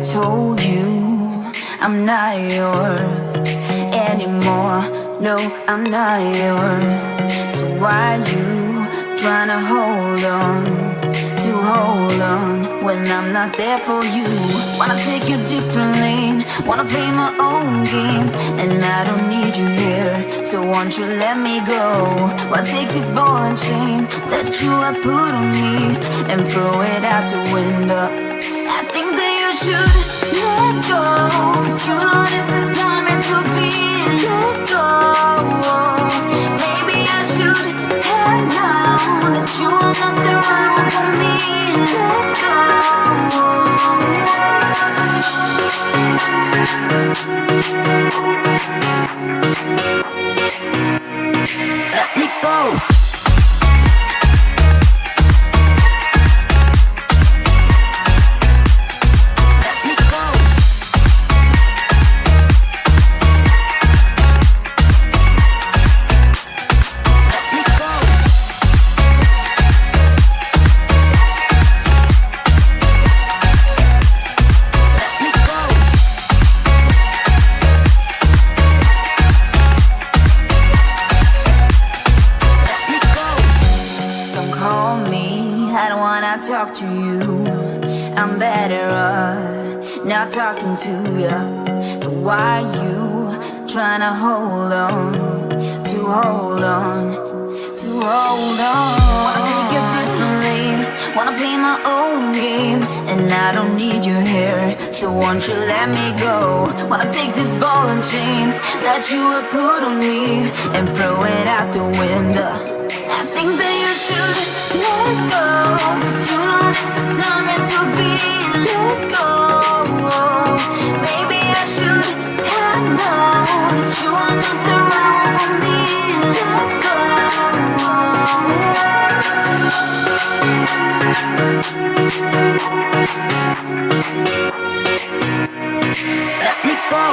told you I'm not yours anymore. No, I'm not yours. So why you trying to hold on when I'm not there for you? Wanna take a different lane, wanna play my own game, and I don't need you here, so won't you let me go? Wanna take this ball and chain that you have put on me and throw it out the window. I think that you should let go, cause you know this is not meant to be. Let go. Maybe I should have known that you are not the right one for me. Let go. Let me go. Talk to you, I'm better off not talking to you. But why you trying to hold on? Wanna take a different lane, wanna play my own game, and I don't need you here, so won't you let me go? Wanna take this ball and chain that you have put on me and throw it out the window. I think that you should let go, cause you know this is not meant to be. Let go. Maybe I should have known that you are not the right one for me. Let go. Let me go.